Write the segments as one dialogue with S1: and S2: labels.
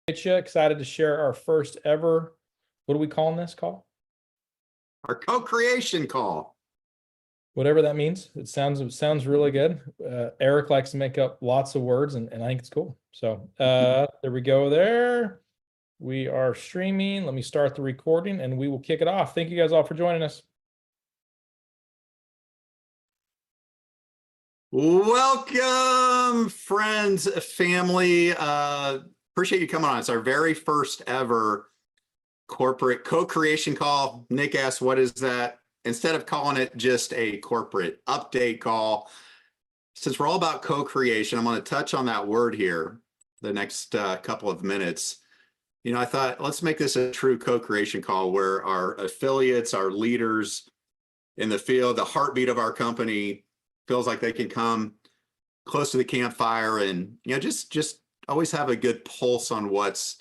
S1: Excited to share our first ever, what are we calling this call?
S2: Our co-creation call.
S1: Whatever that means. It sounds really good. Eric likes to make up lots of words, and I think it's cool. So there we go there. We are streaming. Let me start the recording and we will kick it off. Thank you guys all for joining us.
S2: Welcome, friends, family. Appreciate you coming on. It's our very first ever corporate co-creation call. Nick asked, what is that? Instead of calling it just a corporate update call, since we're all about co-creation, I'm going to touch on that word here the next couple of minutes. You know, I thought, let's make this a true co-creation call where our affiliates, our leaders in the field, the heartbeat of our company feels like they can come close to the campfire and, you know, just always have a good pulse on what's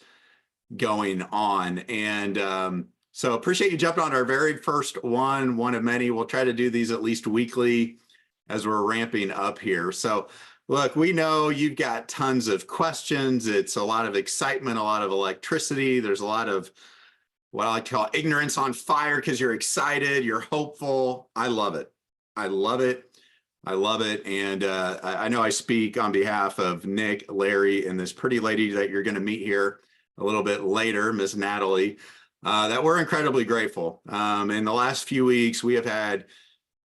S2: going on. And so appreciate you jumping on our very first one of many. We'll try to do these at least weekly as we're ramping up here. So look, we know you've got tons of questions. It's a lot of excitement, a lot of electricity. There's a lot of what I like to call ignorance on fire because you're excited, you're hopeful. I love it. I love it. I love it. And I know I speak on behalf of Nick, Larry, and this pretty lady that you're going to meet here a little bit later, Miss Natalie, that we're incredibly grateful. In the last few weeks, we have had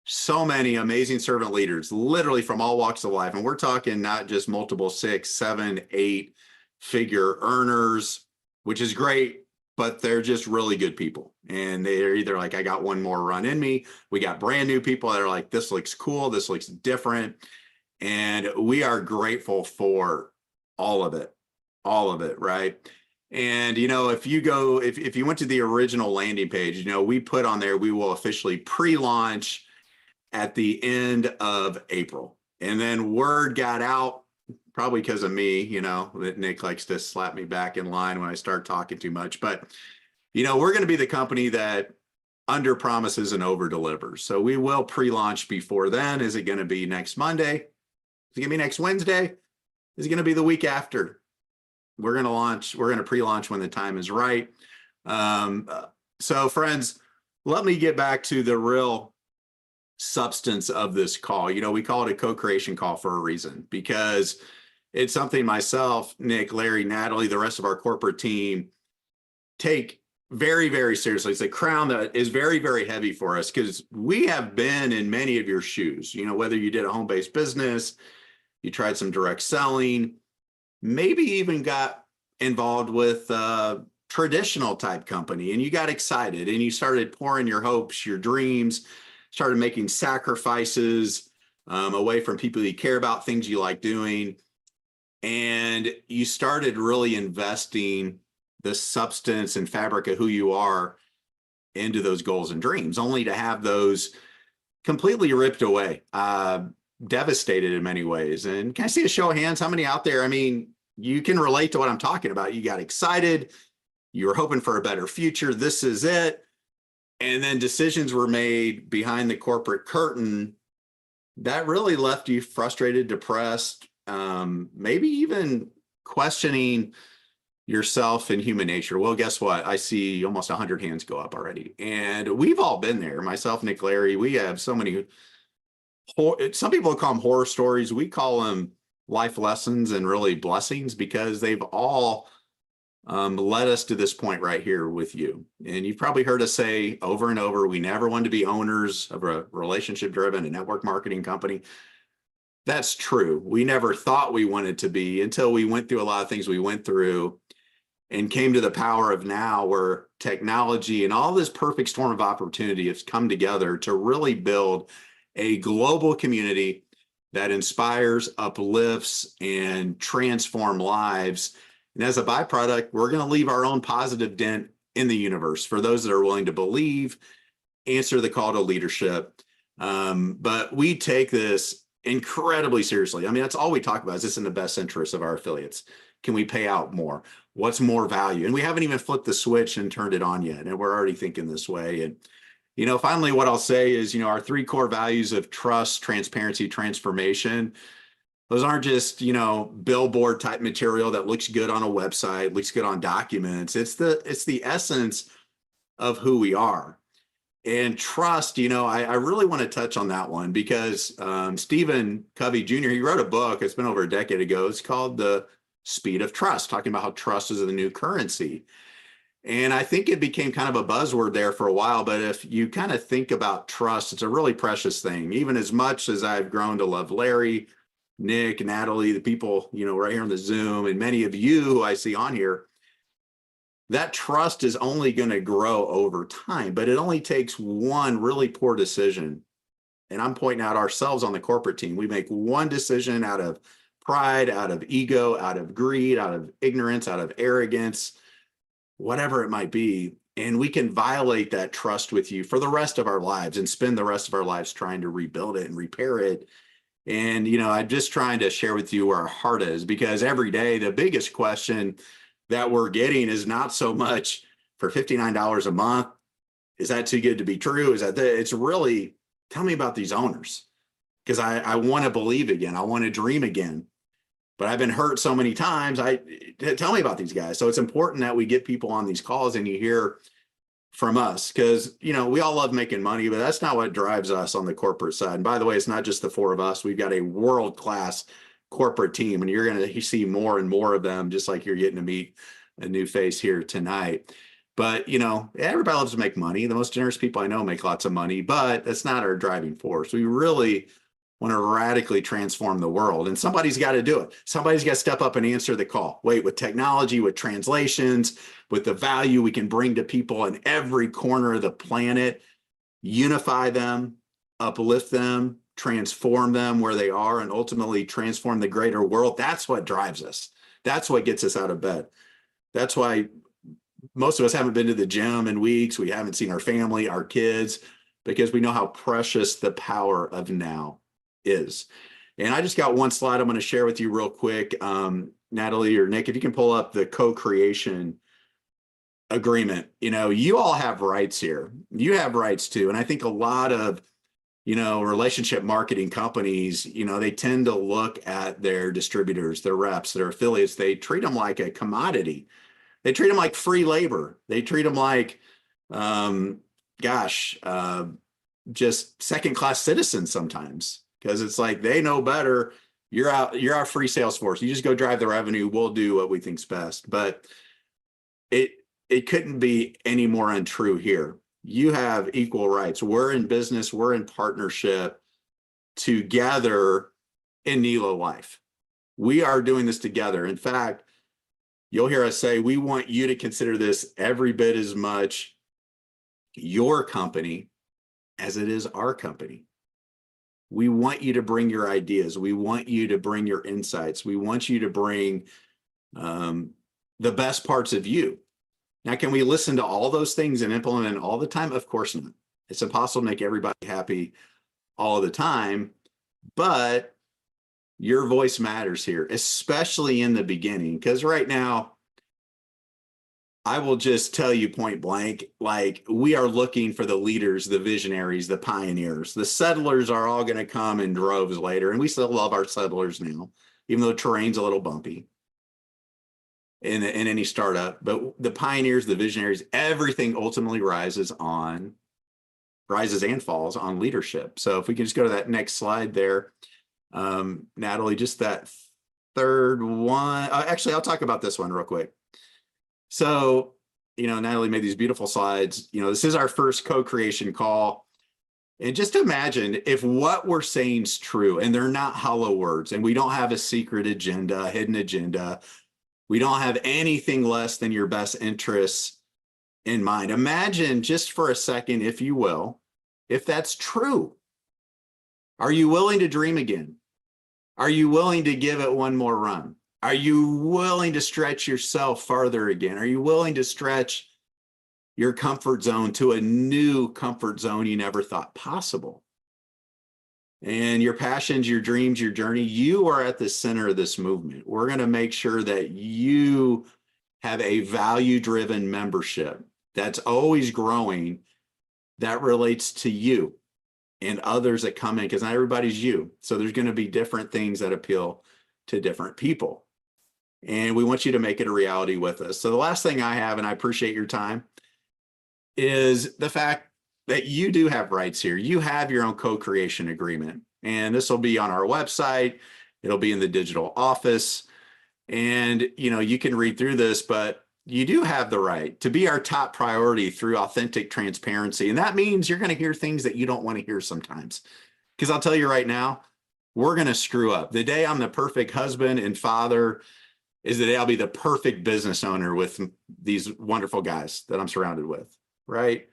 S2: so many amazing servant leaders, literally from all walks of life. And we're talking not just multiple 6, 7, 8 figure earners, which is great, but they're just really good people. And they're either like, I got one more run in me. We got brand new people that are like, this looks cool. This looks different. And we are grateful for all of it, right? And, you know, if you went to the original landing page, you know, we put on there, we will officially pre-launch at the end of April. And then word got out, probably because of me, you know, that Nick likes to slap me back in line when I start talking too much. But, you know, we're going to be the company that under promises and over delivers. So we will pre-launch before then. Is it going to be next Monday? Is it going to be next Wednesday? Is it going to be the week after? We're going to pre-launch when the time is right. So friends, let me get back to the real substance of this call. You know, we call it a co-creation call for a reason, because it's something myself, Nick, Larry, Natalie, the rest of our corporate team take very, very seriously. It's a crown that is very, very heavy for us because we have been in many of your shoes. You know, whether you did a home-based business, you tried some direct selling, maybe even got involved with a traditional type company and you got excited and you started pouring your hopes, your dreams, started making sacrifices away from people you care about, things you like doing. And you started really investing the substance and fabric of who you are into those goals and dreams, only to have those completely ripped away, devastated in many ways. And can I see a show of hands? How many out there? I mean, you can relate to what I'm talking about. You got excited. You were hoping for a better future. This is it. And then decisions were made behind the corporate curtain that really left you frustrated, depressed, maybe even questioning yourself and human nature. Well, guess what? I see almost 100 hands go up already. And we've all been there. Myself, Nick, Larry, we have so many, some people call them horror stories. We call them life lessons and really blessings because they've all led us to this point right here with you. And you've probably heard us say over and over, we never wanted to be owners of a relationship-driven and network marketing company. That's true. We never thought we wanted to be until we went through a lot of things we went through and came to the power of now where technology and all this perfect storm of opportunity has come together to really build a global community that inspires, uplifts, and transform lives. And as a byproduct, we're going to leave our own positive dent in the universe for those that are willing to believe, answer the call to leadership. But we take this incredibly seriously. I mean, that's all we talk about. Is this in the best interest of our affiliates? Can we pay out more? What's more value? And we haven't even flipped the switch and turned it on yet. And we're already thinking this way. And, you know, finally, what I'll say is, you know, our 3 core values of trust, transparency, transformation, Those aren't just, billboard type material that looks good on a website, looks good on documents. It's the essence of who we are. And trust, I really want to touch on that one because Stephen Covey Jr., he wrote a book, it's been over a decade ago. It's called The Speed of Trust, talking about how trust is the new currency. And I think it became kind of a buzzword there for a while, but if you kind of think about trust, it's a really precious thing. Even as much as I've grown to love Larry, Nick, Natalie, the people, right here on the Zoom, and many of you who I see on here, that trust is only going to grow over time, but it only takes one really poor decision. And I'm pointing out ourselves on the corporate team. We make one decision out of pride, out of ego, out of greed, out of ignorance, out of arrogance, whatever it might be. And we can violate that trust with you for the rest of our lives and spend the rest of our lives trying to rebuild it and repair it. And, I'm just trying to share with you where our heart is, because every day, the biggest question that we're getting is not so much for $59 a month. Is that too good to be true? It's really, tell me about these owners, because I want to believe again. I want to dream again, but I've been hurt so many times. Tell me about these guys. So it's important that we get people on these calls and you hear from us, because, we all love making money, but that's not what drives us on the corporate side. And by the way, it's not just the four of us. We've got a world-class corporate team, and you're going to see more and more of them, just like you're getting to meet a new face here tonight. But, everybody loves to make money. The most generous people I know make lots of money, but that's not our driving force. We really want to radically transform the world, and somebody's got to do it. Somebody's got to step up and answer the call. Wait, with technology, with translations, with the value we can bring to people in every corner of the planet, unify them, uplift them, transform them where they are, and ultimately transform the greater world. That's what drives us. That's what gets us out of bed. That's why most of us haven't been to the gym in weeks. We haven't seen our family, our kids, because we know how precious the power of now is. And I just got one slide I'm going to share with you real quick. Natalie or Nick, if you can pull up the co-creation agreement. You all have rights here. You have rights too. And I think a lot of, relationship marketing companies, they tend to look at their distributors, their reps, their affiliates. They treat them like a commodity. They treat them like free labor. They treat them like, just second-class citizens sometimes, because it's like they know better. You're our free sales force. You just go drive the revenue. We'll do what we think's best. But it couldn't be any more untrue here. You have equal rights. We're in business. We're in partnership together in Nelo Life. We are doing this together. In fact, you'll hear us say, we want you to consider this every bit as much your company as it is our company. We want you to bring your ideas. We want you to bring your insights. We want you to bring the best parts of you. Now, can we listen to all those things and implement all the time? Of course not. It's impossible to make everybody happy all the time, but your voice matters here, especially in the beginning, because right now, I will just tell you point blank, like, we are looking for the leaders, the visionaries, the pioneers. The settlers are all going to come in droves later, and we still love our settlers now, even though terrain's a little bumpy in any startup. But the pioneers, the visionaries, everything ultimately rises and falls on leadership. So if we can just go to that next slide there, Natalie, just that third one. Actually, I'll talk about this one real quick. So, Natalie made these beautiful slides. This is our first co-creation call. And just imagine if what we're saying is true, and they're not hollow words, and we don't have a secret agenda, a hidden agenda. We don't have anything less than your best interests in mind. Imagine just for a second, if you will, if that's true. Are you willing to dream again? Are you willing to give it one more run? Are you willing to stretch yourself farther again? Are you willing to stretch your comfort zone to a new comfort zone you never thought possible? And your passions, your dreams, your journey, you are at the center of this movement. We're going to make sure that you have a value-driven membership that's always growing, that relates to you and others that come in, because not everybody's you. So there's going to be different things that appeal to different people. And we want you to make it a reality with us. So the last thing I have, and I appreciate your time, is the fact that you do have rights here. You have your own co-creation agreement, and this will be on our website. It'll be in the digital office, and you can read through this, but you do have the right to be our top priority through authentic transparency. And that means you're going to hear things that you don't want to hear sometimes. Because I'll tell you right now, we're going to screw up. The day I'm the perfect husband and father is the day I'll be the perfect business owner with these wonderful guys that I'm surrounded with, right?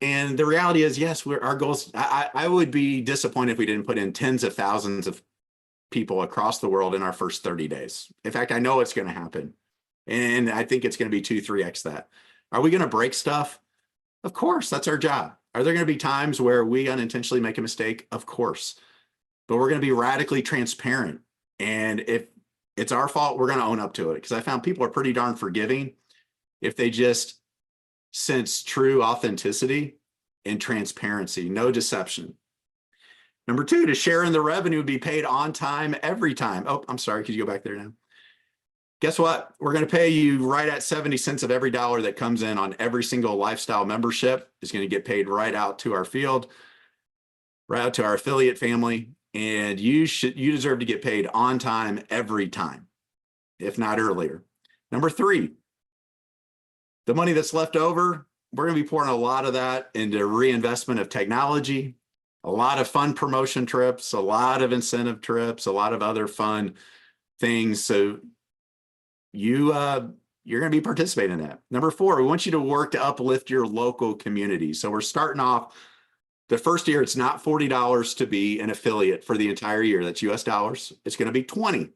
S2: And the reality is, yes, our goals, I would be disappointed if we didn't put in tens of thousands of people across the world in our first 30 days. In fact, I know it's going to happen. And I think it's going to be 2-3x that. Are we going to break stuff? Of course, that's our job. Are there going to be times where we unintentionally make a mistake? Of course. But we're going to be radically transparent. And if it's our fault, we're going to own up to it. Because I found people are pretty darn forgiving if they just sense true authenticity and transparency, no deception. Number 2, to share in the revenue, be paid on time, every time. Oh, I'm sorry. Could you go back there now? Guess what? We're going to pay you right at 70 cents of every dollar that comes in on every single lifestyle membership is going to get paid right out to our field, right out to our affiliate family. And you deserve to get paid on time, every time, if not earlier. Number 3, the money that's left over, we're going to be pouring a lot of that into reinvestment of technology, a lot of fun promotion trips, a lot of incentive trips, a lot of other fun things. So you're going to be participating in that. Number 4, we want you to work to uplift your local community. So we're starting off the first year. It's not $40 to be an affiliate for the entire year. That's US dollars. It's going to be $20.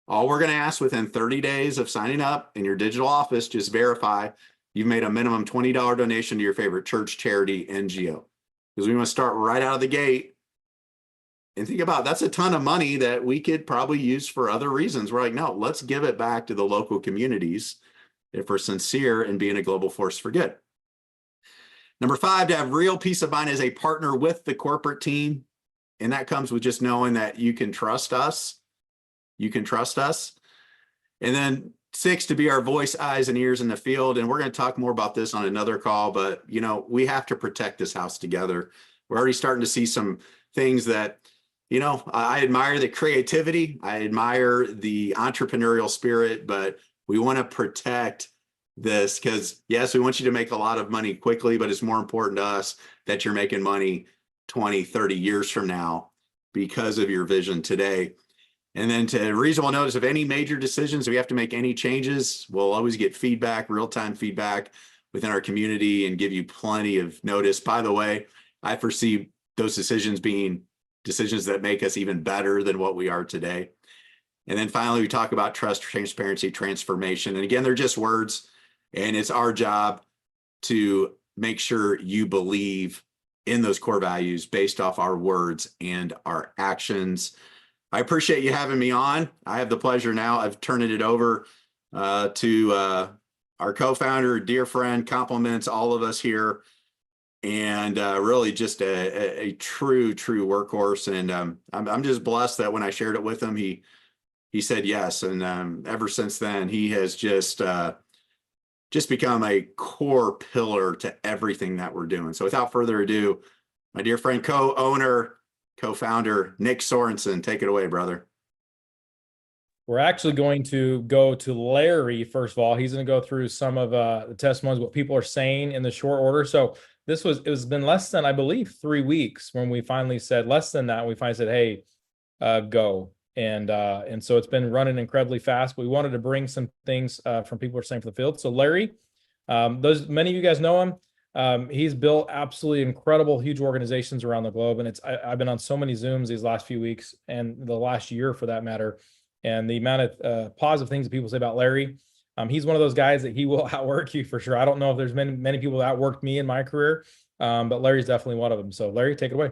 S2: All we're going to ask within 30 days of signing up in your digital office, just verify you've made a minimum $20 donation to your favorite church, charity, NGO. Because we want to start right out of the gate. And think about, that's a ton of money that we could probably use for other reasons. We're like, no, let's give it back to the local communities if we're sincere in being a global force for good. Number 5, to have real peace of mind as a partner with the corporate team. And that comes with just knowing that you can trust us. You can trust us. And then 6, to be our voice, eyes, and ears in the field. And we're going to talk more about this on another call, but we have to protect this house together. We're already starting to see some things that, I admire the creativity. I admire the entrepreneurial spirit, but we want to protect this because, yes, we want you to make a lot of money quickly, but it's more important to us that you're making money 20, 30 years from now because of your vision today. And then to reasonable notice of any major decisions, we have to make any changes. We'll always get feedback, real-time feedback within our community and give you plenty of notice. By the way, I foresee those decisions being decisions that make us even better than what we are today. And then finally, we talk about trust, transparency, transformation. And again, they're just words, and it's our job to make sure you believe in those core values based off our words and our actions. I appreciate you having me on. I have the pleasure now of turning it over to our co-founder, dear friend, compliments all of us here, and really just a true workhorse. And I'm just blessed that when I shared it with him, he said yes. And ever since then, he has just become a core pillar to everything that we're doing. So without further ado, my dear friend, co-owner, co-founder, Nick Sorensen, take it away, brother.
S1: We're actually going to go to Larry first of all. He's going to go through some of the testimonies, what people are saying in the short order. So it was been less than, I believe, 3 weeks when we finally said, less than that, we finally said, hey, go. And so it's been running incredibly fast. But we wanted to bring some things from people who are saying for the field. So Larry, many of you guys know him. He's built absolutely incredible, huge organizations around the globe. And I've been on so many Zooms these last few weeks and the last year for that matter. And the amount of positive things that people say about Larry, he's one of those guys that he will outwork you for sure. I don't know if there's many people that outworked me in my career, but Larry's definitely one of them. So Larry, take it away.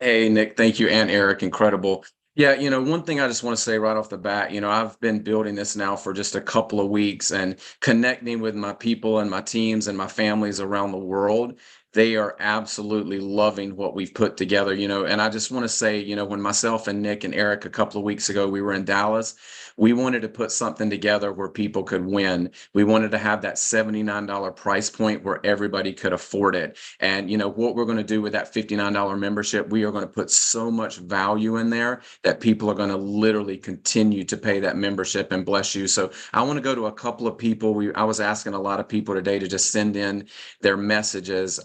S3: Hey, Nick, thank you. And Eric, incredible. Yeah, one thing I just want to say right off the bat, I've been building this now for just a couple of weeks and connecting with my people and my teams and my families around the world. They are absolutely loving what we've put together, and I just want to say, when myself and Nick and Eric a couple of weeks ago, we were in Dallas, we wanted to put something together where people could win. We wanted to have that $79 price point where everybody could afford it. And what we're going to do with that $59 membership, we are going to put so much value in there that people are going to literally continue to pay that membership, and bless you. So I want to go to a couple of people. I was asking a lot of people today to just send in their messages.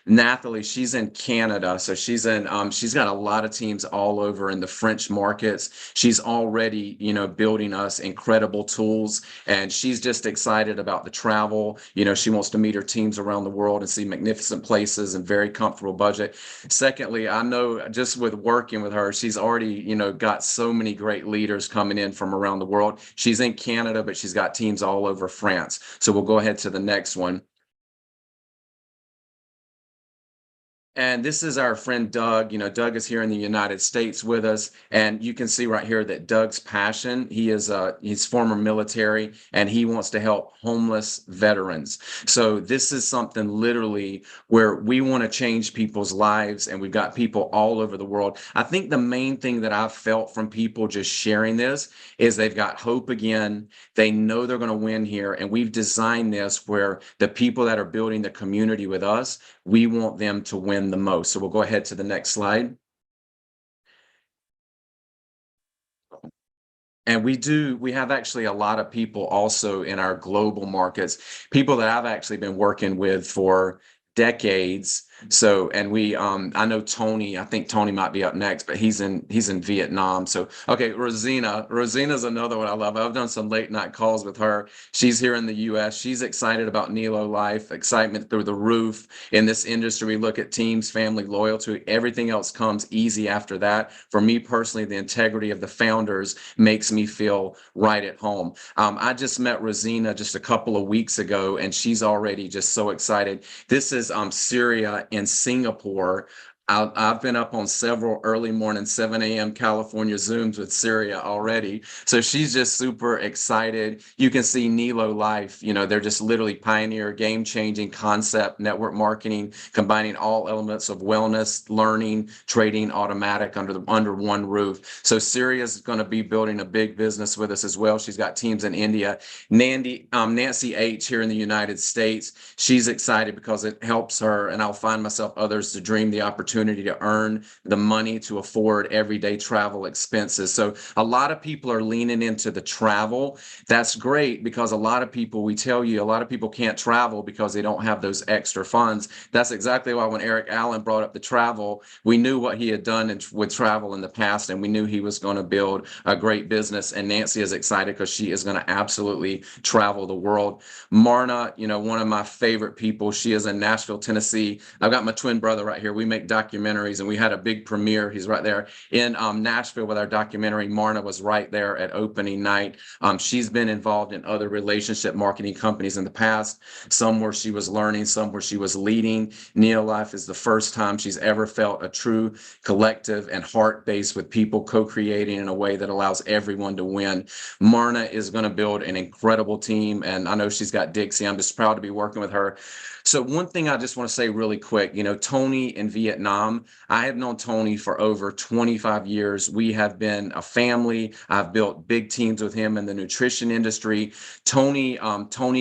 S3: Nathalie, she's in Canada, so she's got a lot of teams all over in the French markets. She's already, building us incredible tools, and she's just excited about the travel. She wants to meet her teams around the world and see magnificent places and very comfortable budget. Secondly, I know just with working with her, she's already, got so many great leaders coming in from around the world. She's in Canada, but she's got teams all over France. So we'll go ahead to the next one. And this is our friend Doug. Doug is here in the United States with us, and you can see right here that Doug's passion. He's former military, and he wants to help homeless veterans. So this is something literally where we want to change people's lives, and we've got people all over the world. I think the main thing that I've felt from people just sharing this is they've got hope again. They know they're going to win here, and we've designed this where the people that are building the community with us, we want them to win the most. So we'll go ahead to the next slide. And we have actually a lot of people also in our global markets, people that I've actually been working with for decades. So, and I know Tony, I think Tony might be up next, but he's in Vietnam. So, okay, Rosina's another one I love. I've done some late night calls with her. She's here in the US. She's excited about Nelo Life, excitement through the roof in this industry. We look at teams, family, loyalty, everything else comes easy after that. For me personally, the integrity of the founders makes me feel right at home. I just met Rosina just a couple of weeks ago, and she's already just so excited. This is Syria in Singapore. I've been up on several early morning 7 a.m. California Zooms with Syria already. So she's just super excited. You can see Nelo Life, they're just literally pioneer, game-changing concept, network marketing, combining all elements of wellness, learning, trading, automatic under one roof. So Syria's going to be building a big business with us as well. She's got teams in India. Nancy H here in the United States, she's excited because it helps her, and I'll find myself others to dream the opportunity to earn the money to afford everyday travel expenses. So a lot of people are leaning into the travel. That's great, because a lot of people can't travel because they don't have those extra funds. That's exactly why when Eric Allen brought up the travel, we knew what he had done with travel in the past, and we knew he was going to build a great business. And Nancy is excited because she is going to absolutely travel the world. Marna, one of my favorite people, she is in Nashville, Tennessee. I've got my twin brother right here. We make documentaries, and we had a big premiere. He's right there in Nashville with our documentary. Marna was right there at opening night. She's been involved in other relationship marketing companies in the past, some where she was learning, some where she was leading. Nelo Life is the first time she's ever felt a true collective and heart-based with people co-creating in a way that allows everyone to win. Marna is going to build an incredible team, and I know she's got Dixie. I'm just proud to be working with her. So one thing I just want to say really quick, Tony in Vietnam, I have known Tony for over 25 years. We have been a family. I've built big teams with him in the nutrition industry. Tony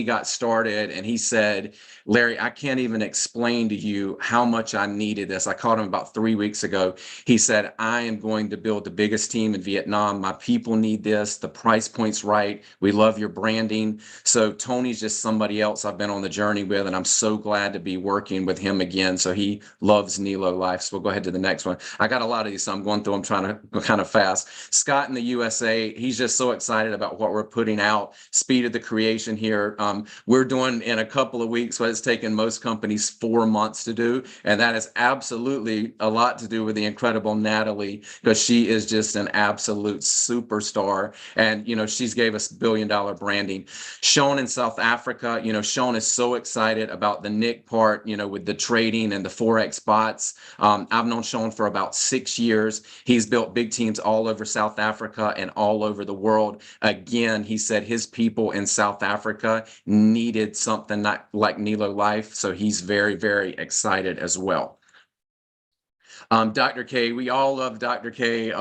S3: got started, and he said, Larry, I can't even explain to you how much I needed this. I called him about 3 weeks ago. He said, I am going to build the biggest team in Vietnam. My people need this. The price point's right. We love your branding. So Tony's just somebody else I've been on the journey with, and I'm so glad to be working with him again. So he loves Nelo Life. So we'll go ahead to the next one. I got a lot of these, so I'm going through them trying to go kind of fast. Scott in the USA, he's just so excited about what we're putting out. Speed of the creation here. We're doing in a couple of weeks what it's taken most companies 4 months to do. And that is absolutely a lot to do with the incredible Natalie, because she is just an absolute superstar. And, she's gave us billion-dollar branding. Sean in South Africa, Sean is so excited about the Nick part, with the trading and the Forex bots. I've known Sean for about 6 years. He's built big teams all over South Africa and all over the world. Again, he said his people in South Africa needed something like Nelo Life. So he's very, very excited as well. Dr. K, we all love Dr. K.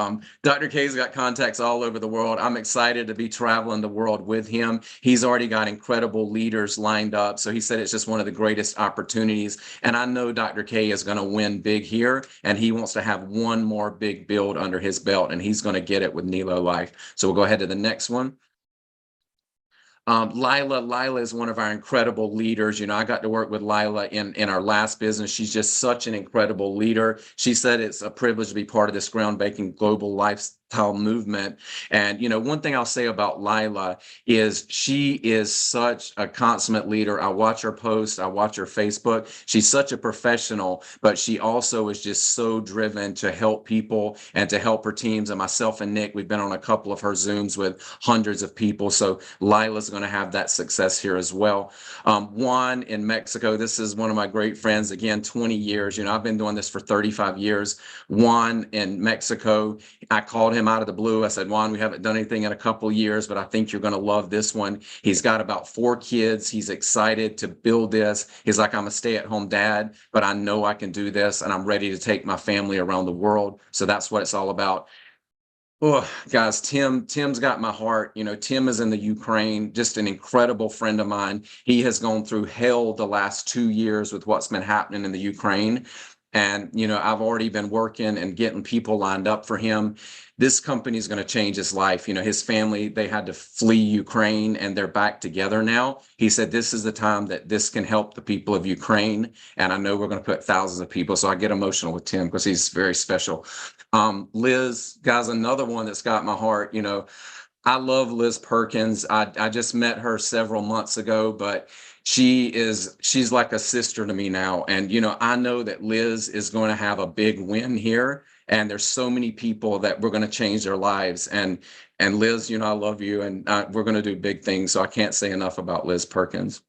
S3: Dr. K's got contacts all over the world. I'm excited to be traveling the world with him. He's already got incredible leaders lined up. So he said it's just one of the greatest opportunities. And I know Dr. K is going to win big here, and he wants to have one more big build under his belt, and he's going to get it with Nelo Life. So we'll go ahead to the next one. Lila is one of our incredible leaders. You know, I got to work with Lila in our last business. She's just such an incredible leader. She said it's a privilege to be part of this groundbreaking global lifestyle movement. And, you know, one thing I'll say about Lila is she is such a consummate leader. I watch her posts, I watch her Facebook. She's such a professional, but she also is just so driven to help people and to help her teams. And myself and Nick, we've been on a couple of her Zooms with hundreds of people. So Lila's going to have that success here as well. Juan in Mexico, this is one of my great friends. Again, 20 years. You know, I've been doing this for 35 years. Juan in Mexico, I called him out of the blue. I said, Juan, we haven't done anything in a couple of years, but I think you're going to love this one. He's got about 4 kids. He's excited to build this. He's like, I'm a stay-at-home dad, but I know I can do this, and I'm ready to take my family around the world. So that's what it's all about. Oh, guys, Tim's got my heart. You know, Tim is in the Ukraine, just an incredible friend of mine. He has gone through hell the last 2 years with what's been happening in the Ukraine. And, you know, I've already been working and getting people lined up for him. This company is going to change his life. You know, his family, they had to flee Ukraine and they're back together now. He said, this is the time that this can help the people of Ukraine. And I know we're going to put thousands of people. So I get emotional with Tim because he's very special. Liz, guys, another one that's got my heart. You know, I love Liz Perkins. I just met her several months ago, but she's like a sister to me now. And, you know, I know that Liz is going to have a big win here. And there's so many people that we're going to change their lives. And Liz, you know, I love you, and we're going to do big things. So I can't say enough about Liz Perkins.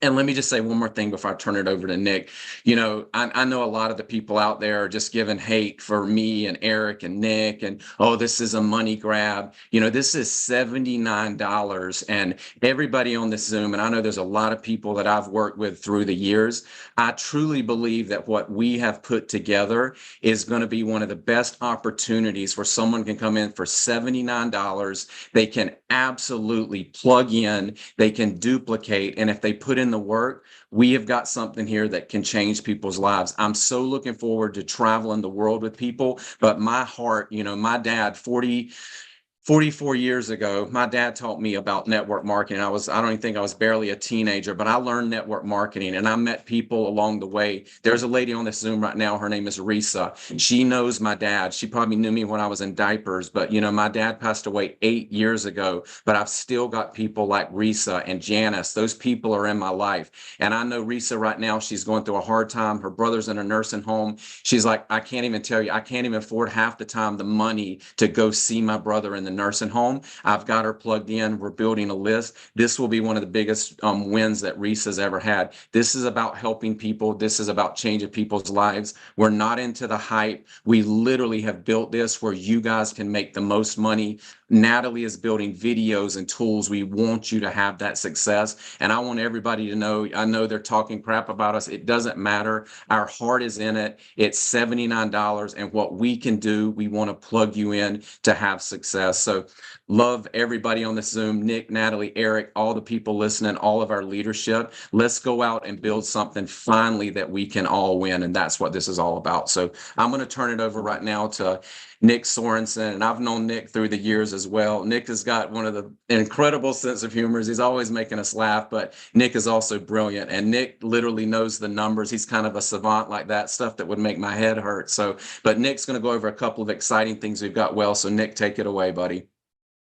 S3: And let me just say one more thing before I turn it over to Nick. You know, I know a lot of the people out there are just giving hate for me and Eric and Nick and, oh, this is a money grab. You know, this is $79. And everybody on this Zoom, and I know there's a lot of people that I've worked with through the years, I truly believe that what we have put together is going to be one of the best opportunities where someone can come in for $79. They can absolutely plug in, they can duplicate, and if they put in the work, we have got something here that can change people's lives. I'm so looking forward to traveling the world with people, but my heart, you know, my dad, 44 years ago, my dad taught me about network marketing. I don't even think I was barely a teenager, but I learned network marketing and I met people along the way. There's a lady on this Zoom right now. Her name is Risa. She knows my dad. She probably knew me when I was in diapers, but you know, my dad passed away 8 years ago, but I've still got people like Risa and Janice. Those people are in my life. And I know Risa right now, she's going through a hard time. Her brother's in a nursing home. She's like, I can't even tell you, I can't even afford half the time the money to go see my brother in the nursing home. I've got her plugged in. We're building a list. This will be one of the biggest wins that Reese's ever had. This is about helping people. This is about changing people's lives. We're not into the hype. We literally have built this where you guys can make the most money. Natalie is building videos and tools. We want you to have that success. And I want everybody to know, I know they're talking crap about us. It doesn't matter. Our heart is in it. It's $79. And what we can do, we want to plug you in to have success. So love everybody on this Zoom, Nick, Natalie, Eric, all the people listening, all of our leadership. Let's go out and build something finally that we can all win. And that's what this is all about. So I'm going to turn it over right now to Nick Sorensen, and I've known Nick through the years as well. Nick has got one of the incredible sense of humor. He's always making us laugh, but Nick is also brilliant, and Nick literally knows the numbers. He's kind of a savant like that, stuff that would make my head hurt. So, but Nick's going to go over a couple of exciting things we've got. Well, so Nick, take it away, buddy.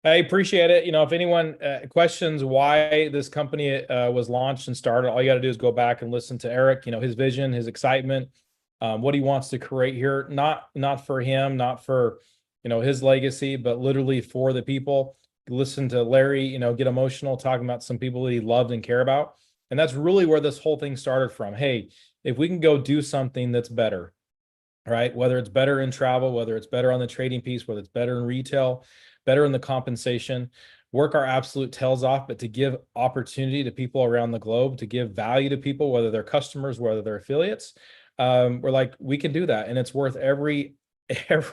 S1: I appreciate it. You know, if anyone questions why this company was launched and started, all you got to do is go back and listen to Eric, you know, his vision, his excitement, what he wants to create here, not for him, not for, you know, his legacy, but literally for the people. Listen to Larry, you know, get emotional talking about some people that he loved and care about. And that's really where this whole thing started from. Hey, if we can go do something that's better, right? Whether it's better in travel, whether it's better on the trading piece, whether it's better in retail, better in the compensation, work our absolute tails off, but to give opportunity to people around the globe, to give value to people, whether they're customers, whether they're affiliates. We're like, we can do that. And it's worth every 2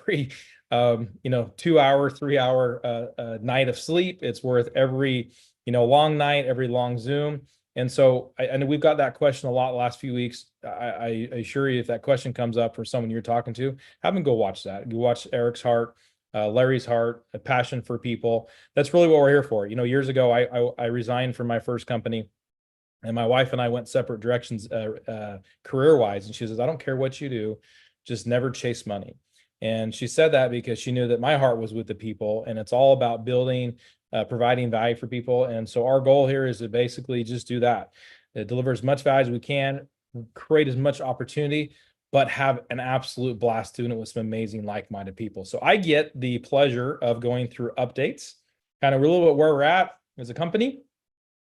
S1: hour, 3 hour night of sleep. It's worth every, long night, every long Zoom. And so I know we've got that question a lot the last few weeks. I assure you, if that question comes up for someone you're talking to, have them go watch that. You watch Eric's heart, Larry's heart, a passion for people. That's really what we're here for. Years ago, I resigned from my first company, and my wife and I went separate directions career-wise. And she says, I don't care what you do, just never chase money. And she said that because she knew that my heart was with the people, and it's all about building, providing value for people. And so our goal here is to basically just do that. Deliver as much value as we can, create as much opportunity, but have an absolute blast doing it with some amazing like-minded people. So I get the pleasure of going through updates, kind of a little bit where we're at as a company.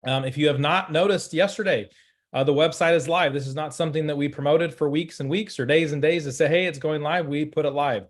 S1: If you have not noticed yesterday, the website is live. This is not something that we promoted for weeks and weeks or days and days to say, hey, it's going live. We put it live.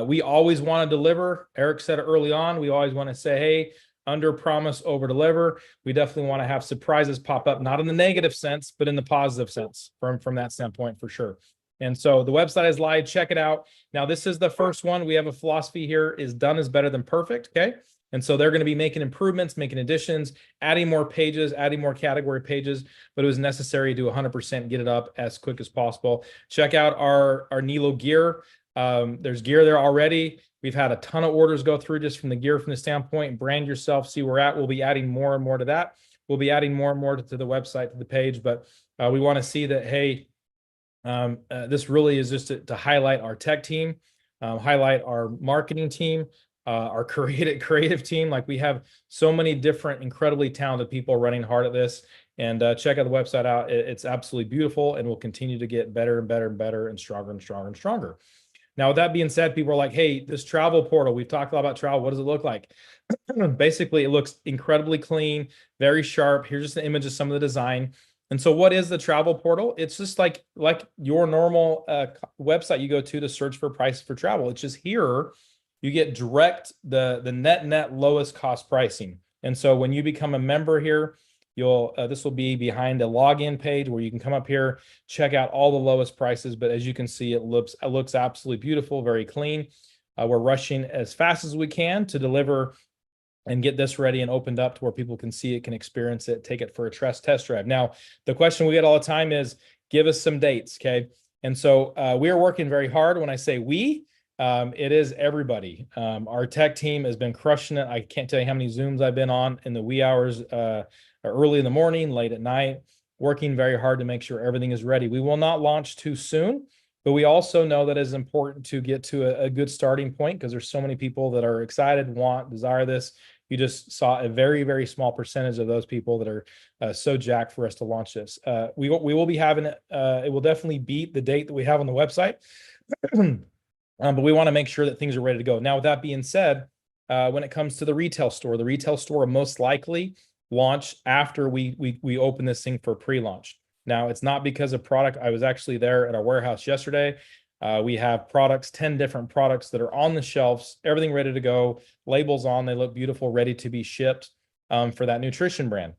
S1: We always want to deliver. Eric said it early on. We always want to say, hey, under promise, over deliver. We definitely want to have surprises pop up, not in the negative sense, but in the positive sense from that standpoint for sure. And so the website is live. Check it out. Now, this is the first one. We have a philosophy here: is done is better than perfect. Okay. And so they're going to be making improvements, making additions, adding more pages, adding more category pages, but it was necessary to 100% get it up as quick as possible. Check out our Nelo gear. There's gear there already. We've had a ton of orders go through just from the gear, from the standpoint. Brand yourself, see where we're at. We'll be adding more and more to that. We'll be adding more and more to the website, to the page, but we want to see that, hey, this really is just to highlight our tech team, highlight our marketing team, our creative team. Like, we have so many different incredibly talented people running hard at this. And check out the website out. It's absolutely beautiful, and will continue to get better and better and better and stronger and stronger and stronger. Now, with that being said, people are like, hey, this travel portal, we've talked a lot about travel. What does it look like? Basically, it looks incredibly clean, very sharp. Here's just an image of some of the design. And so what is the travel portal? It's just like your normal website you go to search for prices for travel. It's just here you get direct the net lowest cost pricing. And so when you become a member here, you'll this will be behind a login page where you can come up here, check out all the lowest prices. But as you can see, it looks absolutely beautiful, very clean. We're rushing as fast as we can to deliver and get this ready and opened up to where people can see it, can experience it, take it for a test drive. Now, the question we get all the time is, give us some dates, okay? And so we are working very hard. When I say we, it is everybody. Our tech team has been crushing it. I can't tell you how many Zooms I've been on in the wee hours, early in the morning, late at night, working very hard to make sure everything is ready. We will not launch too soon, but we also know that it's important to get to a good starting point, because there's so many people that are excited, desire this. You just saw a very, very small percentage of those people that are so jacked for us to launch this. We will be having it. It will definitely beat the date that we have on the website. But we want to make sure that things are ready to go. Now, with that being said, when it comes to the retail store will most likely launch after we open this thing for pre-launch. Now, it's not because of product. I was actually there at our warehouse yesterday. We have 10 different products that are on the shelves, everything ready to go, labels on, they look beautiful, ready to be shipped for that nutrition brand.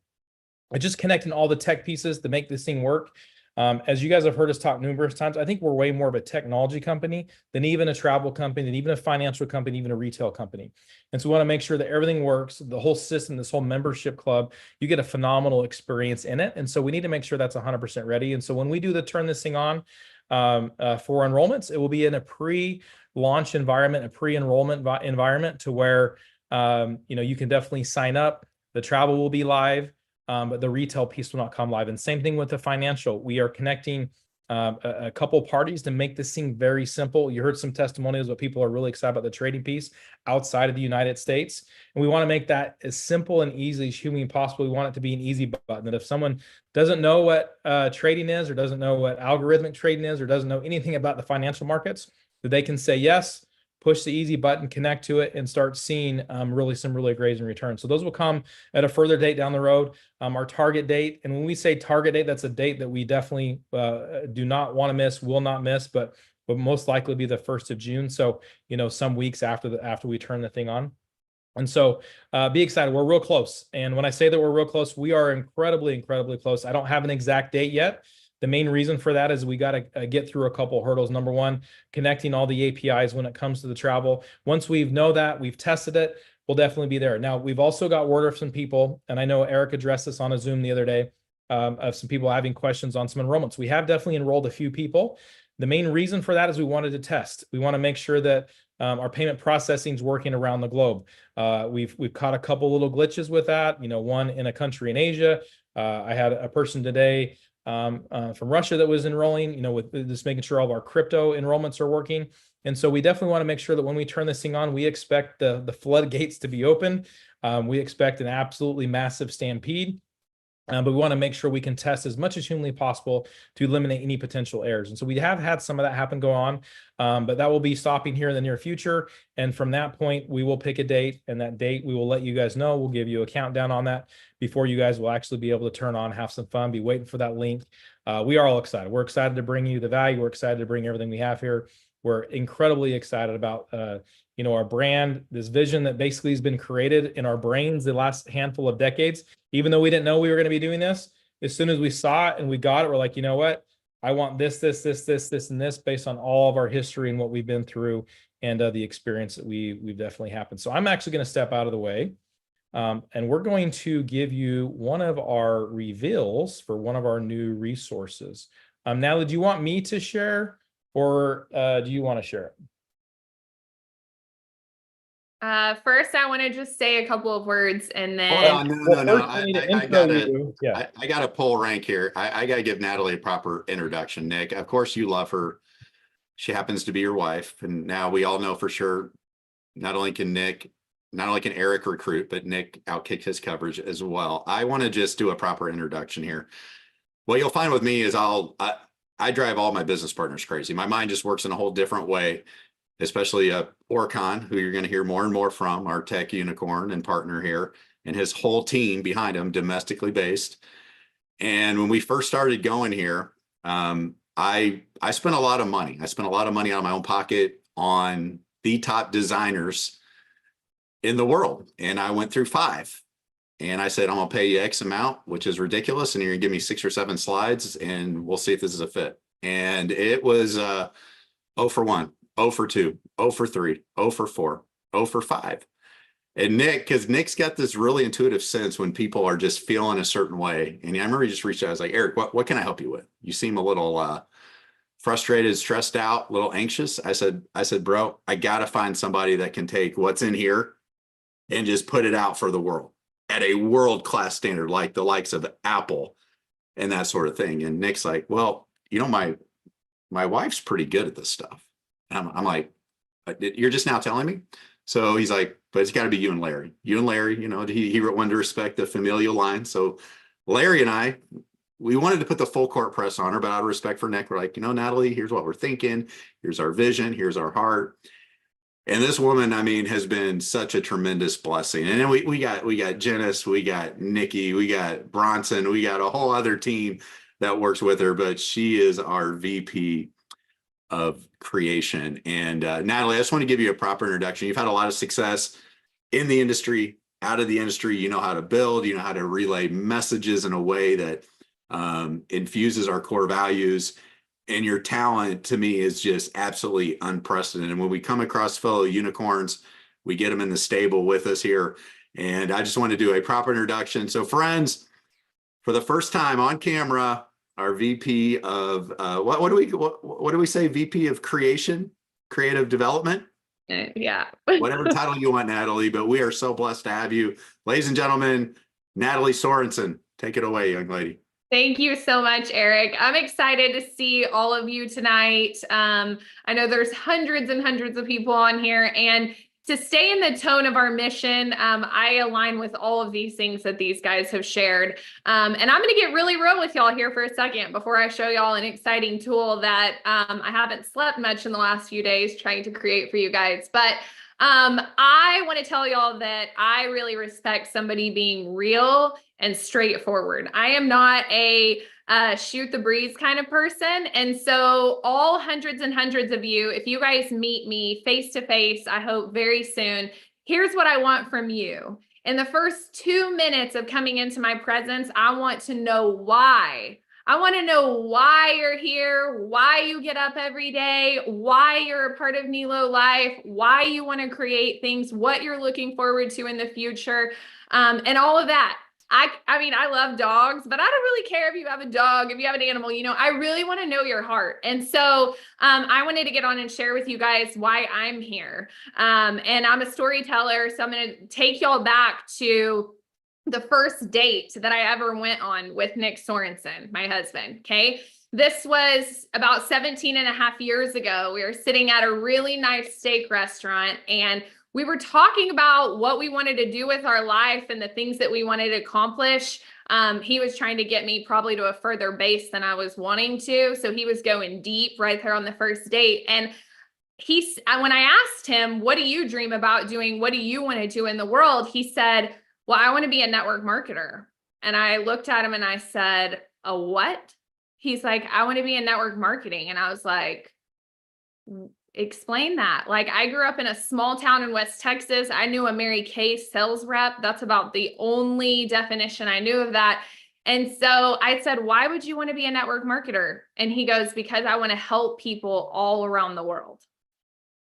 S1: It's just connecting all the tech pieces to make this thing work. As you guys have heard us talk numerous times, I think we're way more of a technology company than even a travel company, than even a financial company, even a retail company. And so we want to make sure that everything works, the whole system, this whole membership club, you get a phenomenal experience in it. And so we need to make sure that's 100% ready. And so when we do turn this thing on for enrollments, it will be in a pre-launch environment, a pre-enrollment environment, to where you can definitely sign up. The travel will be live. But the retail piece will not come live. And same thing with the financial. We are connecting a couple parties to make this thing very simple. You heard some testimonials, but people are really excited about the trading piece outside of the United States. And we want to make that as simple and easy as humanly possible. We want it to be an easy button, that if someone doesn't know what trading is, or doesn't know what algorithmic trading is, or doesn't know anything about the financial markets, that they can say yes, push the easy button, connect to it, and start seeing some really great returns. So those will come at a further date down the road. Our target date, and when we say target date, that's a date that we definitely do not want to miss, will not miss, but but most likely be the 1st of June. So, some weeks after we turn the thing on. And so be excited. We're real close. And when I say that we're real close, we are incredibly, incredibly close. I don't have an exact date yet. The main reason for that is we got to get through a couple of hurdles. Number one, connecting all the APIs when it comes to the travel. Once we know that, we've tested it, we'll definitely be there. Now, we've also got word of some people, and I know Eric addressed this on a Zoom the other day, of some people having questions on some enrollments. We have definitely enrolled a few people. The main reason for that is we wanted to test. We want to make sure that our payment processing is working around the globe. We've caught a couple little glitches with that. One in a country in Asia. I had a person today from Russia that was enrolling. With just making sure all of our crypto enrollments are working. And so we definitely want to make sure that when we turn this thing on, we expect the floodgates to be open. We expect an absolutely massive stampede. But we want to make sure we can test as much as humanly possible to eliminate any potential errors. And so we have had some of that go on, but that will be stopping here in the near future. And from that point, we will pick a date, and that date we will let you guys know. We'll give you a countdown on that before you guys will actually be able to turn on, have some fun, be waiting for that link. We are all excited. We're excited to bring you the value. We're excited to bring everything we have here. We're incredibly excited about our brand, this vision that basically has been created in our brains the last handful of decades. Even though we didn't know we were going to be doing this, as soon as we saw it and we got it, we're like, you know what? I want this, and this based on all of our history and what we've been through and the experience that we've definitely happened. So I'm actually going to step out of the way. And we're going to give you one of our reveals for one of our new resources. Natalie, do you want me to share, or do you want to share it?
S4: First, I want to just say a couple of words, and then
S2: No. I gotta pull rank here. I gotta give Natalie a proper introduction. Nick, of course you love her. She happens to be your wife, and now we all know for sure not only can Eric recruit, but Nick outkick his coverage as well. I want to just do a proper introduction here. What you'll find with me is I drive all my business partners crazy. My mind just works in a whole different way, especially Orcon, who you're going to hear more and more from, our tech unicorn and partner here, and his whole team behind him, domestically based. And when we first started going here, I spent a lot of money. I spent a lot of money out of my own pocket on the top designers in the world. And I went through 5. And I said, I'm going to pay you X amount, which is ridiculous. And you're going to give me 6 or 7 slides, and we'll see if this is a fit. And it was 0 for 1, 0 for 2, 0 for 3, 0 for 4, 0 for 5. And because Nick's got this really intuitive sense when people are just feeling a certain way. And I remember he just reached out. I was like, Eric, what can I help you with? You seem a little frustrated, stressed out, a little anxious. I said, bro, I got to find somebody that can take what's in here and just put it out for the world at a world-class standard, like the likes of Apple and that sort of thing. And Nick's like, well, my wife's pretty good at this stuff. And I'm like, you're just now telling me? So he's like, but it's got to be you and Larry. You and Larry, he wanted to respect the familial line. So Larry and I, we wanted to put the full court press on her, but out of respect for Nick, we're like, Natalie, here's what we're thinking. Here's our vision. Here's our heart. And this woman, has been such a tremendous blessing. And then we got Janice, we got Nikki, we got Bronson, we got a whole other team that works with her, but she is our VP of creation. And Natalie, I just want to give you a proper introduction. You've had a lot of success in the industry, out of the industry. You know how to build, you know how to relay messages in a way that infuses our core values. And your talent, to me, is just absolutely unprecedented. And when we come across fellow unicorns, we get them in the stable with us here. And I just want to do a proper introduction. So friends, for the first time on camera, our VP of what do we say? VP of creative development.
S4: Yeah.
S2: Whatever title you want, Natalie, but we are so blessed to have you. Ladies and gentlemen, Natalie Sorensen. Take it away, young lady.
S4: Thank you so much, Eric. I'm excited to see all of you tonight. I know there's hundreds and hundreds of people on here, and to stay in the tone of our mission, I align with all of these things that these guys have shared. And I'm going to get really real with y'all here for a second before I show y'all an exciting tool that I haven't slept much in the last few days trying to create for you guys. But I want to tell y'all that I really respect somebody being real and straightforward. I am not a shoot the breeze kind of person. And so all hundreds and hundreds of you, if you guys meet me face to face, I hope very soon, here's what I want from you. In the first 2 minutes of coming into my presence, I want to know why. I want to know why you're here, why you get up every day, why you're a part of Nelo Life, why you want to create things, what you're looking forward to in the future, and all of that. I mean, I love dogs, but I don't really care if you have a dog, if you have an animal, you know, I really want to know your heart. And so I wanted to get on and share with you guys why I'm here. And I'm a storyteller, so I'm going to take y'all back to the first date that I ever went on with Nick Sorensen, my husband. Okay. This was about 17 and a half years ago. We were sitting at a really nice steak restaurant and we were talking about what we wanted to do with our life and the things that we wanted to accomplish. He was trying to get me probably to a further base than I was wanting to. So he was going deep right there on the first date. And when I asked him, what do you dream about doing? What do you want to do in the world? He said, well, I want to be a network marketer. And I looked at him and I said, a what? He's like, I want to be in network marketing. And I was like, explain that. Like, I grew up in a small town in West Texas. I knew a Mary Kay sales rep. That's about the only definition I knew of that. And so I said, why would you want to be a network marketer? And he goes, because I want to help people all around the world.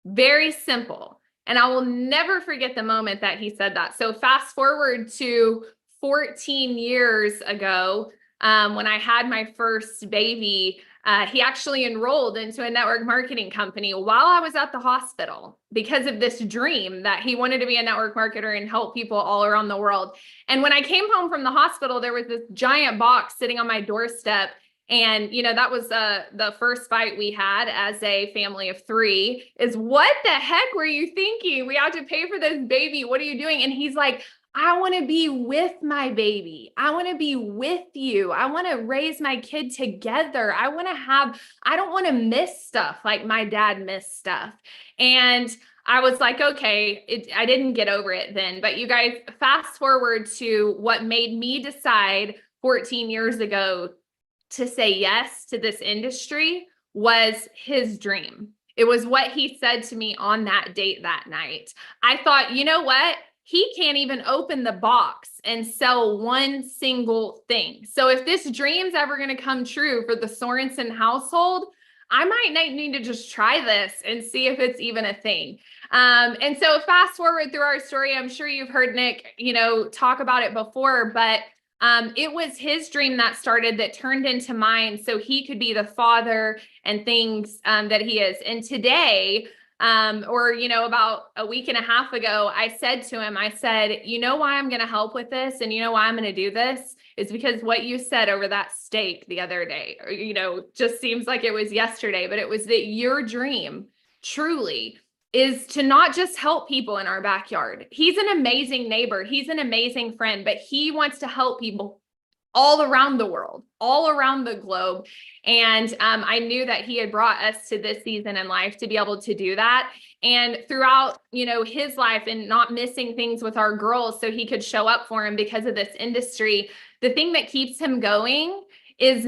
S4: Very simple. And I will never forget the moment that he said that. So fast forward to 14 years ago, when I had my first baby, he actually enrolled into a network marketing company while I was at the hospital because of this dream that he wanted to be a network marketer and help people all around the world. And when I came home from the hospital, there was this giant box sitting on my doorstep. And, you know, that was the first fight we had as a family of 3 is, what the heck were you thinking? We have to pay for this baby. What are you doing? And he's like, I want to be with my baby. I want to be with you. I want to raise my kid together. I don't want to miss stuff like my dad missed stuff. And I was like, okay, I didn't get over it then. But you guys, fast forward to what made me decide 14 years ago to say yes to this industry was his dream. It was what he said to me on that date that night. I thought, you know what? He can't even open the box and sell one single thing. So if this dream's ever going to come true for the Sorensen household, I might need to just try this and see if it's even a thing. And so fast forward through our story, I'm sure you've heard Nick, you know, talk about it before, but it was his dream that turned into mine so he could be the father and things that he is. And today, you know, about a week and a half ago, I said to him, I said, you know why I'm going to help with this? And you know why I'm going to do this? Is because what you said over that steak the other day, or, you know, just seems like it was yesterday, but it was that your dream truly is to not just help people in our backyard. He's an amazing neighbor. He's an amazing friend, but he wants to help people all around the world, all around the globe. And I knew that he had brought us to this season in life to be able to do that. And throughout, you know, his life and not missing things with our girls so he could show up for him because of this industry, the thing that keeps him going is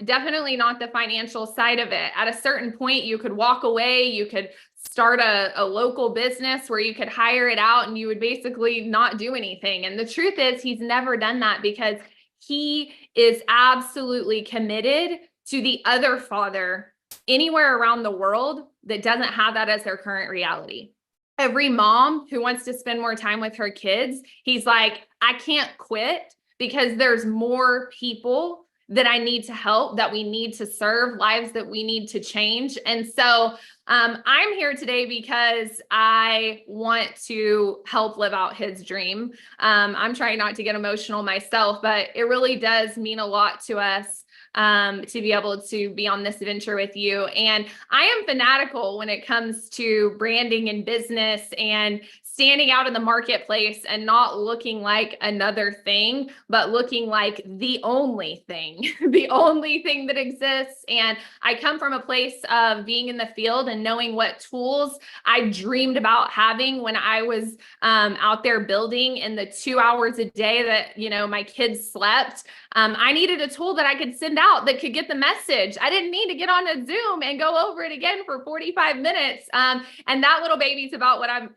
S4: definitely not the financial side of it. At a certain point, you could walk away, you could start a local business where you could hire it out and you would basically not do anything. And the truth is he's never done that because he is absolutely committed to the other father anywhere around the world that doesn't have that as their current reality. Every mom who wants to spend more time with her kids, he's like, I can't quit because there's more people that I need to help, that we need to serve, lives that we need to change. And so I'm here today because I want to help live out his dream. I'm trying not to get emotional myself, but it really does mean a lot to us to be able to be on this adventure with you. And I am fanatical when it comes to branding and business and standing out in the marketplace and not looking like another thing, but looking like the only thing, the only thing that exists. And I come from a place of being in the field and knowing what tools I dreamed about having when I was out there building in the 2 hours a day that, you know, my kids slept. I needed a tool that I could send out that could get the message. I didn't need to get on a Zoom and go over it again for 45 minutes. And that little baby's about what I'm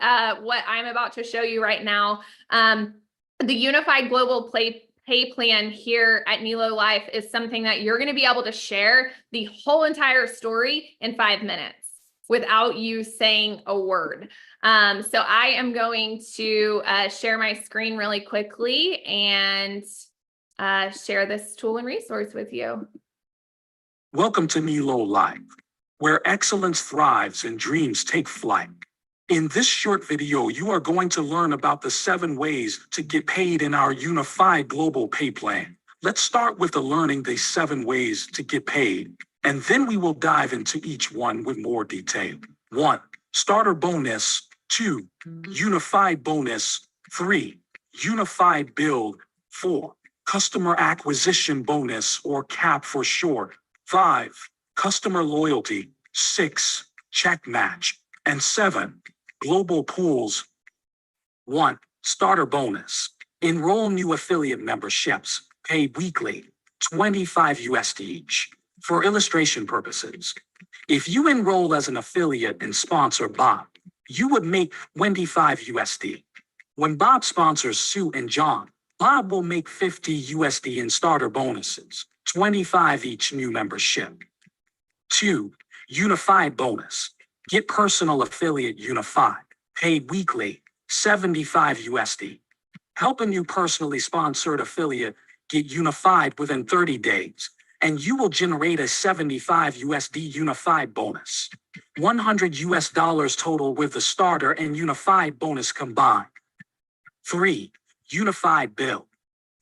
S4: about to show you right now. The Unified Global Pay Plan here at Nelo Life is something that you're going to be able to share the whole entire story in 5 minutes without you saying a word. So I am going to share my screen really quickly and share this tool and resource with you.
S5: Welcome to Nelo Life, where excellence thrives and dreams take flight. In this short video, you are going to learn about the 7 ways to get paid in our Unified Global Pay Plan. Let's start with learning the 7 ways to get paid, and then we will dive into each one with more detail. 1. Starter bonus. 2. Unified bonus. 3. Unified build. 4. Customer acquisition bonus, or CAP for short. 5. Customer loyalty. 6. Check match. And 7. Global pools. 1. Starter bonus. Enroll new affiliate memberships, paid weekly, 25 USD each. For illustration purposes, if you enroll as an affiliate and sponsor Bob, you would make 25 USD. When Bob sponsors Sue and John, Bob will make 50 USD in starter bonuses, 25 each new membership. 2. Unified bonus. Get personal affiliate unified, paid weekly, 75 USD. Help a new personally sponsored affiliate get unified within 30 days, and you will generate a 75 USD unified bonus. 100 US dollars total with the starter and unified bonus combined. 3. Unified build.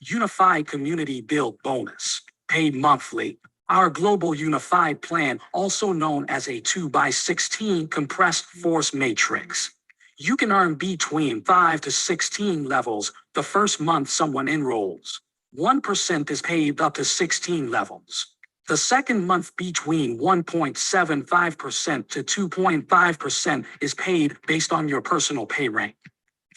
S5: Unified community build bonus, paid monthly. Our global unified plan, also known as a 2x16 compressed force matrix. You can earn between 5 to 16 levels the first month someone enrolls. 1% is paid up to 16 levels. The second month between 1.75% to 2.5% is paid based on your personal pay rank.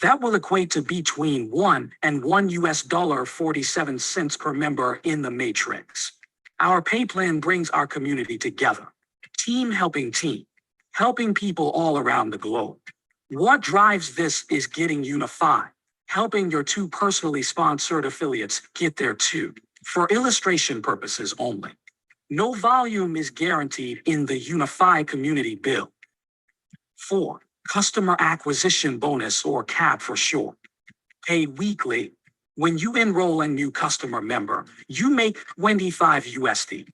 S5: That will equate to between 1 and $1.47 per member in the matrix. Our pay plan brings our community together. Team helping team, helping people all around the globe. What drives this is getting unified, helping your 2 personally sponsored affiliates get there too, for illustration purposes only. No volume is guaranteed in the unified community build. 4. Customer acquisition bonus, or CAP for short, paid weekly. When you enroll a new customer member, you make 25 USD.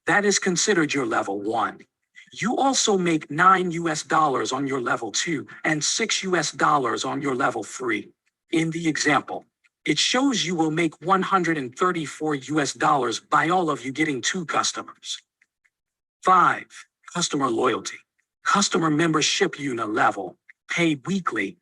S5: That is considered your level 1. You also make 9 US dollars on your level 2 and 6 US dollars on your level 3. In the example, it shows you will make 134 US dollars by all of you getting 2 customers. 5. Customer loyalty. Customer membership unit level, paid weekly.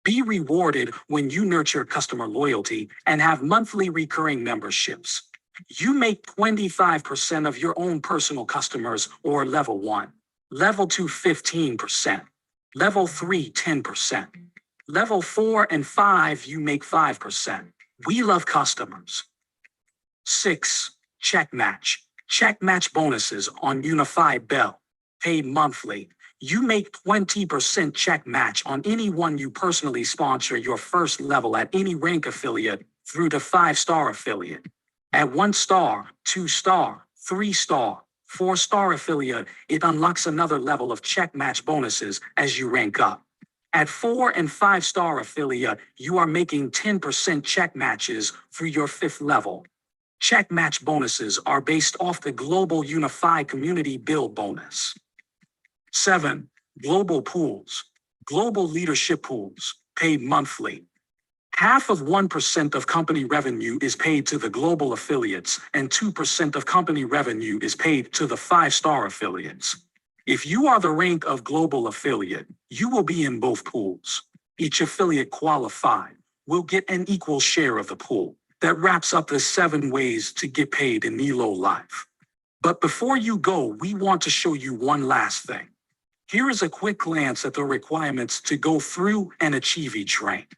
S5: Be rewarded when you nurture customer loyalty and have monthly recurring memberships. You make 25% of your own personal customers, or level 1. Level 2, 15%. Level 3, 10%. Level 4 and 5, you make 5%. We love customers. 6. Check match. Check match bonuses on Unified Bell, paid monthly. You make 20% check match on anyone you personally sponsor your first level at any rank affiliate through to 5-star affiliate. At 1-star, 2-star, 3-star, 4-star affiliate, it unlocks another level of check match bonuses as you rank up. At 4 and 5-star affiliate, you are making 10% check matches through your 5th level. Check match bonuses are based off the Global Unified Community Build bonus. 7. Global pools. Global leadership pools, paid monthly. Half of 1% of company revenue is paid to the global affiliates, and 2% of company revenue is paid to the 5-star affiliates. If you are the rank of global affiliate, you will be in both pools. Each affiliate qualified will get an equal share of the pool. That wraps up the 7 ways to get paid in Nelo Life. But before you go, we want to show you one last thing. Here is a quick glance at the requirements to go through and achieve each rank.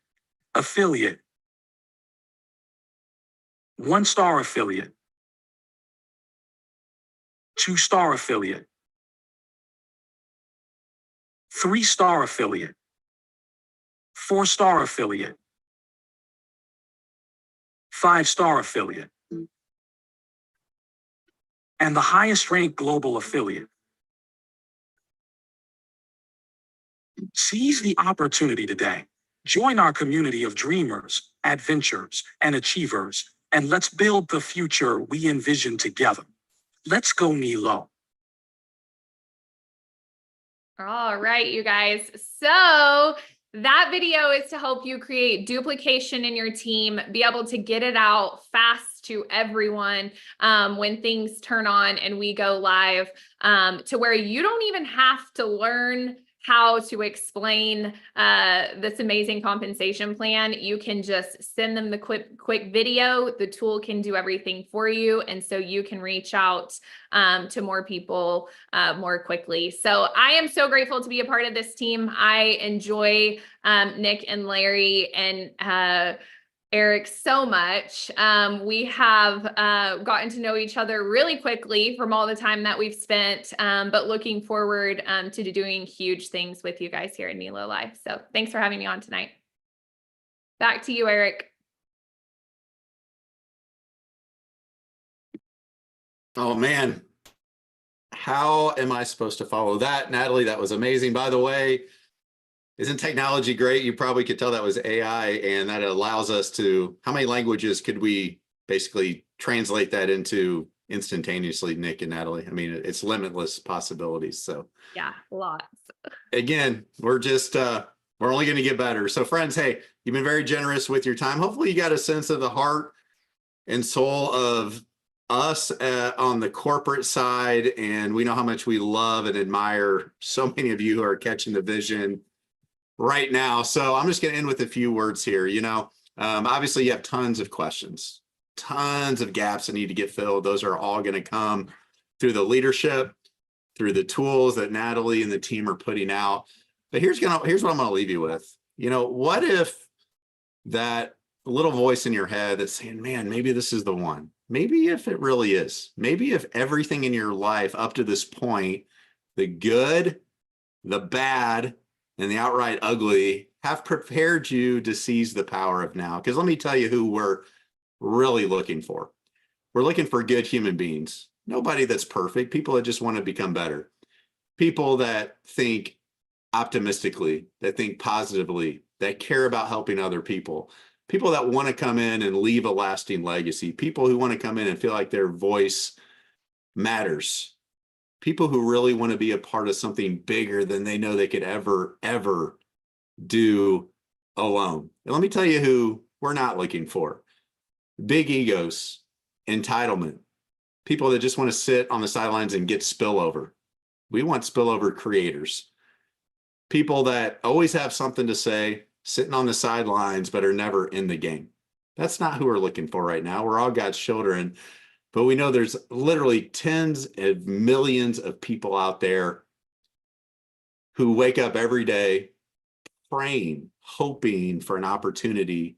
S5: Affiliate. 1-star affiliate. 2-star affiliate. 3-star affiliate. 4-star affiliate. 5-star affiliate. And the highest ranked global affiliate. Seize the opportunity today. Join our community of dreamers, adventurers, and achievers, and let's build the future we envision together. Let's go, Nelo.
S4: All right, you guys. So that video is to help you create duplication in your team, be able to get it out fast to everyone when things turn on and we go live, to where you don't even have to learn how to explain this amazing compensation plan. You can just send them the quick video. The tool can do everything for you. And so you can reach out to more people more quickly. So I am so grateful to be a part of this team. I enjoy Nick and Larry and Eric so much. We have gotten to know each other really quickly from all the time that we've spent, but looking forward to doing huge things with you guys here at Nelo Life. So thanks for having me on tonight. Back to you, Eric.
S2: Oh man, how am I supposed to follow that? Natalie, that was amazing. By the way, isn't technology great? You probably could tell that was AI, and that allows us to, how many languages could we basically translate that into instantaneously, Nick and Natalie? I mean, it's limitless possibilities. So
S4: Yeah, lots.
S2: again, we're just, we're only going to get better. So friends, hey, you've been very generous with your time. Hopefully you got a sense of the heart and soul of us on the corporate side. And we know how much we love and admire so many of you who are catching the vision right now. So I'm just going to end with a few words here. You know, obviously you have tons of questions, tons of gaps that need to get filled. Those are all going to come through the leadership, through the tools that Natalie and the team are putting out. But here's what I'm going to leave you with. You know, what if that little voice in your head that's saying, man, maybe this is the one. Maybe if it really is, maybe if everything in your life up to this point, the good, the bad, and the outright ugly have prepared you to seize the power of now. Because let me tell you who we're really looking for. We're looking for good human beings. Nobody that's perfect. People that just want to become better. People that think optimistically, that think positively, that care about helping other people. People that want to come in and leave a lasting legacy. People who want to come in and feel like their voice matters. People who really want to be a part of something bigger than they know they could ever do alone. And let me tell you who we're not looking for. Big egos, entitlement, people that just want to sit on the sidelines and get spillover. We want spillover creators. People that always have something to say, sitting on the sidelines, but are never in the game. That's not who we're looking for right now. We're all God's children. But we know there's literally tens of millions of people out there who wake up every day praying, hoping for an opportunity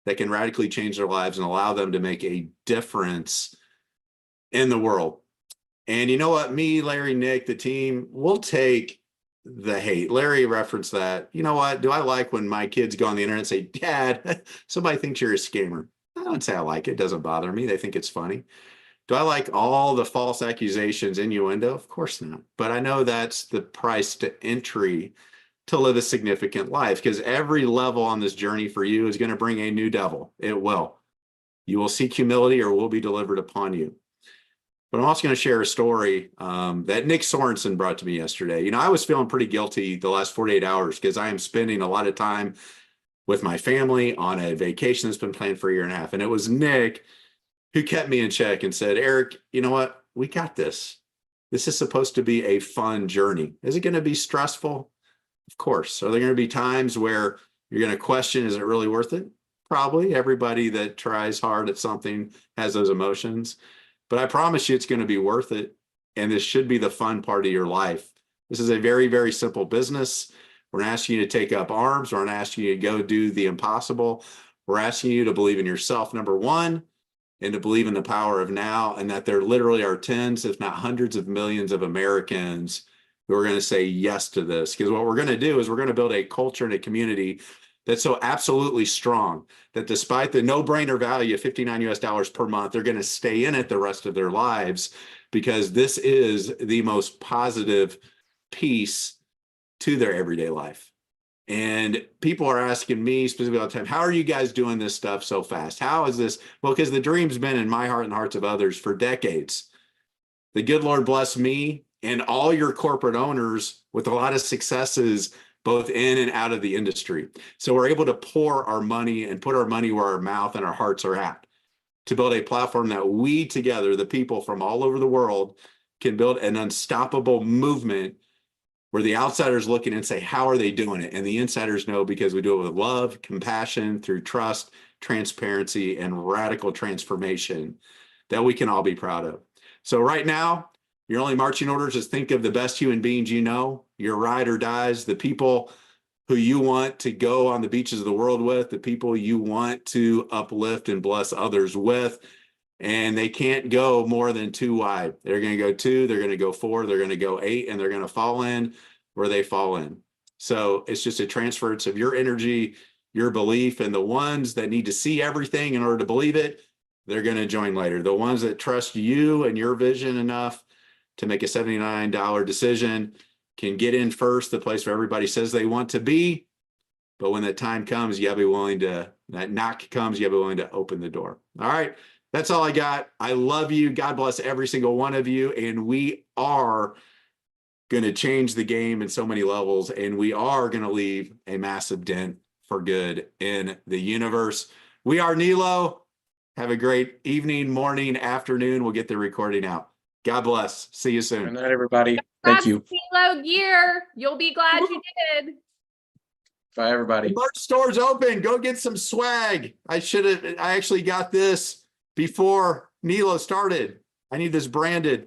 S2: that can radically change their lives and allow them to make a difference in the world. And you know what? Me, Larry, Nick, the team, we'll take the hate. Larry referenced that. You know what? Do I like when my kids go on the internet and say, Dad, somebody thinks you're a scammer? I don't say I like it. It doesn't bother me. They think it's funny. Do I like all the false accusations, innuendo? Of course not. But I know that's the price to entry to live a significant life, because every level on this journey for you is going to bring a new devil. It will. You will seek humility or will be delivered upon you. But I'm also going to share a story that Nick Sorensen brought to me yesterday. You know, I was feeling pretty guilty the last 48 hours because I am spending a lot of time with my family on a vacation that's been planned for a year and a half. And it was Nick who kept me in check and said, Eric, you know what? We got this. This is supposed to be a fun journey. Is it going to be stressful? Of course. Are there going to be times where You're going to question, is it really worth it? Probably. Everybody that tries hard at something has those emotions, but I promise you it's going to be worth it. And this should be the fun part of your life. This is a very, very simple business. We're not asking you to take up arms. We're not asking you to go do the impossible. We're asking you to believe in yourself, number one, and to believe in the power of now, and that there literally are tens, if not hundreds of millions of Americans who are going to say yes to this. Because what we're going to do is we're going to build a culture and a community that's so absolutely strong that despite the no-brainer value of $59 per month, they're going to stay in it the rest of their lives, because this is the most positive piece to their everyday life. And people are asking me specifically all the time, how are you guys doing this stuff so fast? How is this? Well, because the dream's been in my heart and the hearts of others for decades. The good Lord bless me and all your corporate owners with a lot of successes, both in and out of the industry. So we're able to pour our money and put our money where our mouth and our hearts are at, to build a platform that we together, the people from all over the world, can build an unstoppable movement where the outsiders look in and say, how are they doing it? And the insiders know, because we do it with love, compassion, through trust, transparency, and radical transformation that we can all be proud of. So right now, your only marching orders is think of the best human beings you know, your ride or dies, the people who you want to go on the beaches of the world with, the people you want to uplift and bless others with. And they can't go more than 2 wide. They're going to go 2, they're going to go 4, they're going to go 8, and they're going to fall in where they fall in. So it's just a transference of your energy, your belief, and the ones that need to see everything in order to believe it, they're going to join later. The ones that trust you and your vision enough to make a $79 decision can get in first, the place where everybody says they want to be. But when that time comes, you gotta be willing to, that knock comes, you gotta be willing to open the door. All right. That's all I got. I love you. God bless every single one of you. And we are going to change the game in so many levels. And we are going to leave a massive dent for good in the universe. We are Nelo. Have a great evening, morning, afternoon. We'll get the recording out. God bless. See you soon.
S3: Good night, everybody. Thank you.
S4: Nelo gear. You'll be glad you did.
S3: Bye, everybody.
S2: The merch store's open. Go get some swag. I actually got this before Nelo started. I need this branded.